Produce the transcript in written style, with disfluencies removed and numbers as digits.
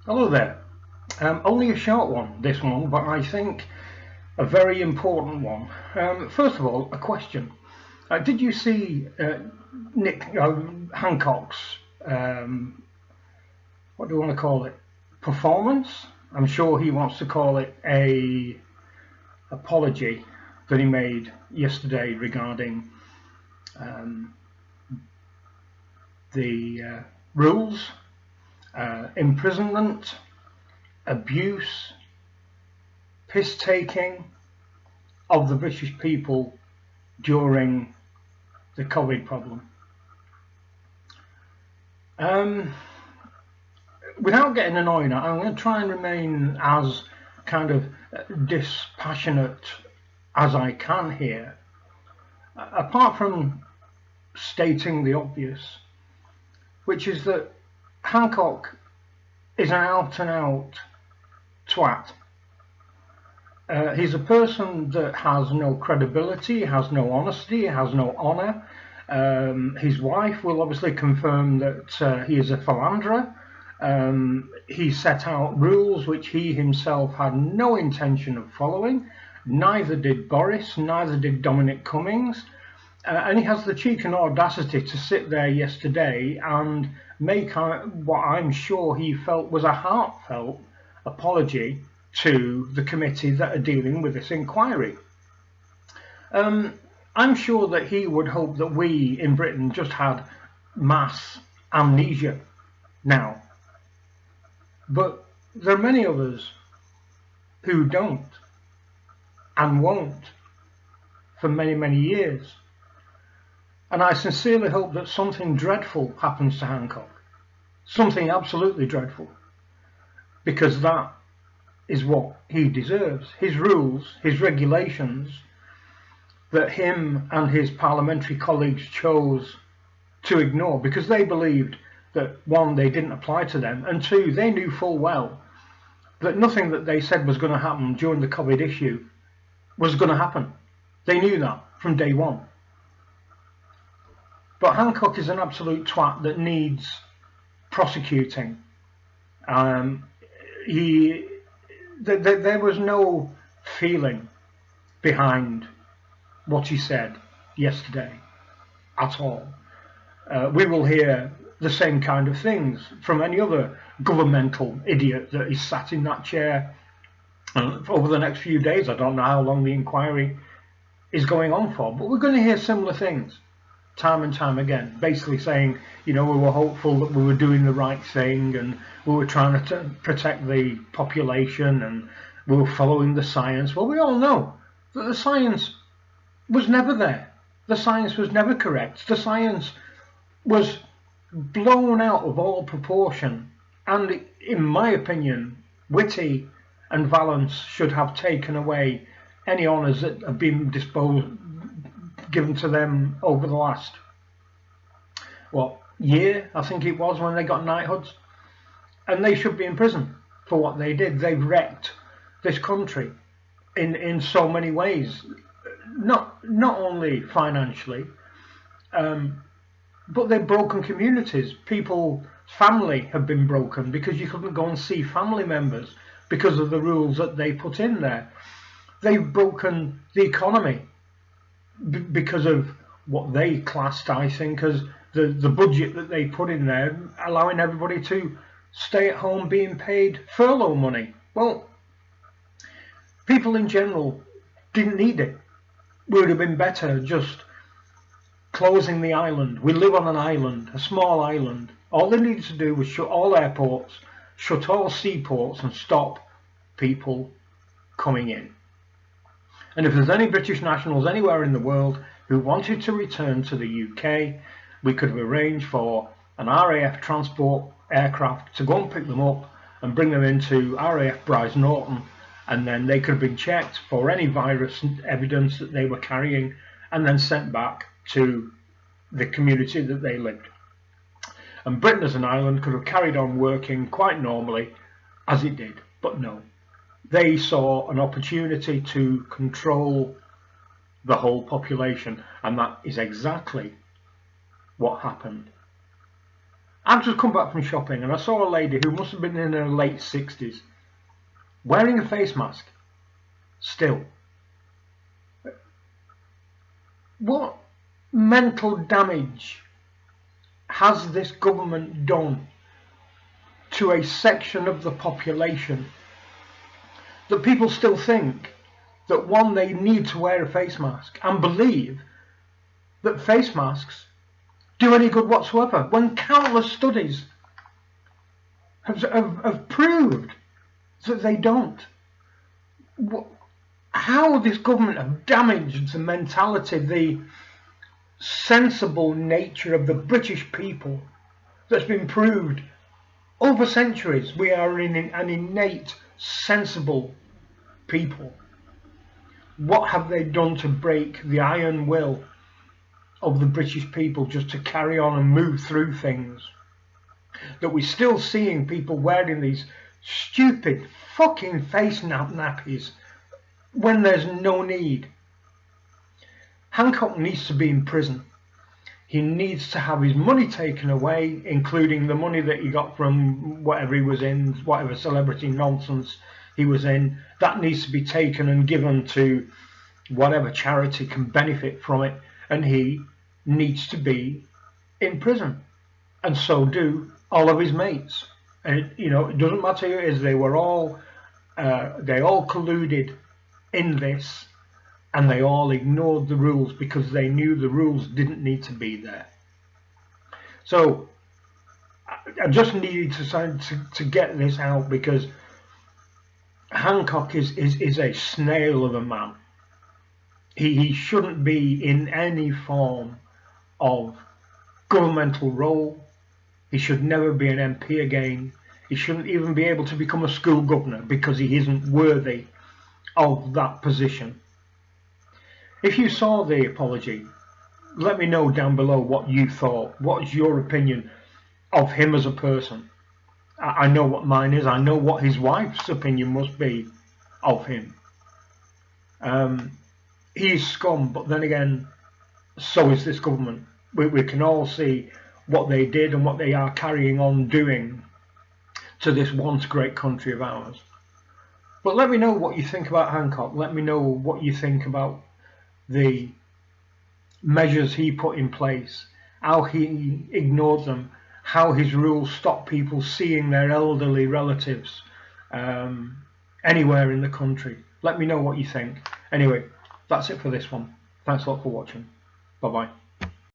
Hello there. Only a short one, this one, but I think a very important one. First of all, a question. Did you see Nick Hancock's, what do you want to call it, performance? I'm sure he wants to call it a apology that he made yesterday regarding um, the rules, imprisonment, abuse, piss taking of the British people during the COVID problem. Without getting annoyed, I'm going to try and remain as kind of dispassionate as I can here. Apart from stating the obvious, which is that Hancock is an out and out twat. He's a person that has no credibility, has no honesty, has no honour. His wife will obviously confirm that he is a philanderer. He set out rules which he himself had no intention of following. Neither did Boris, neither did Dominic Cummings. And he has the cheek and audacity to sit there yesterday and make what I'm sure he felt was a heartfelt apology to the committee that are dealing with this inquiry. I'm sure that he would hope that we in Britain just had mass amnesia now. But there are many others who don't and won't for many, many years. And I sincerely hope that something dreadful happens to Hancock. Something absolutely dreadful. Because that is what he deserves. His rules, his regulations that him and his parliamentary colleagues chose to ignore because they believed that, one, they didn't apply to them, and two, they knew full well that nothing that they said was going to happen during the COVID issue was going to happen. They knew that from day one. But Hancock is an absolute twat that needs prosecuting. There was no feeling behind what he said yesterday at all. We will hear the same kind of things from any other governmental idiot that is sat in that chair over the next few days. I don't know how long the inquiry is going on for, but we're going to hear similar things time and time again, basically saying, we were hopeful that we were doing the right thing and we were trying to protect the population and we were following the science. Well, we all know that the science was never there. The science was never correct. The science was blown out of all proportion, and in my opinion, Whitty and Valence should have taken away any honours that have been given to them over the last year, I think it was, when they got knighthoods, and they should be in prison for what they did. They've wrecked this country in so many ways, not only financially, but they've broken communities. People's family have been broken because you couldn't go and see family members because of the rules that they put in there. They've broken the economy because of what they classed, I think, as the budget that they put in there, allowing everybody to stay at home being paid furlough money. Well, people in general didn't need it. It would have been better just closing the island. We live on an island, a small island. All they needed to do was shut all airports, shut all seaports, and stop people coming in. And if there's any British nationals anywhere in the world who wanted to return to the UK, we could have arranged for an RAF transport aircraft to go and pick them up and bring them into RAF Brize Norton, and then they could have been checked for any virus evidence that they were carrying and then sent back to the community that they lived. And Britain as an island could have carried on working quite normally as it did, but no. They saw an opportunity to control the whole population, and that is exactly what happened. I've just come back from shopping and I saw a lady who must have been in her late 60s wearing a face mask still. What mental damage has this government done to a section of the population that people still think that, one, they need to wear a face mask and believe that face masks do any good whatsoever, when countless studies have proved that they don't? How this government have damaged the mentality, the sensible nature of the British people that's been proved over centuries. We are an innate, sensible people. What have they done to break the iron will of the British people just to carry on and move through things? That we're still seeing people wearing these stupid fucking face nappies when there's no need. Hancock needs to be in prison. He needs to have his money taken away, including the money that he got from whatever he was in, whatever celebrity nonsense he was in. That needs to be taken and given to whatever charity can benefit from it, and he needs to be in prison, and so do all of his mates. And it doesn't matter who it is. They all colluded in this, and they all ignored the rules because they knew the rules didn't need to be there. So I just needed to get this out, because Hancock is a snail of a man. He shouldn't be in any form of governmental role. He should never be an MP again. He shouldn't even be able to become a school governor, because he isn't worthy of that position. If you saw the apology, let me know down below what you thought. What's your opinion of him as a person? I know what mine is. I know what his wife's opinion must be of him. He's scum, but then again, so is this government. We can all see what they did and what they are carrying on doing to this once great country of ours. But let me know what you think about Hancock. Let me know what you think about the measures he put in place, how he ignored them, how his rules stopped people seeing their elderly relatives anywhere in the country. Let me know what you think. Anyway, that's it for this one. Thanks a lot for watching. Bye bye.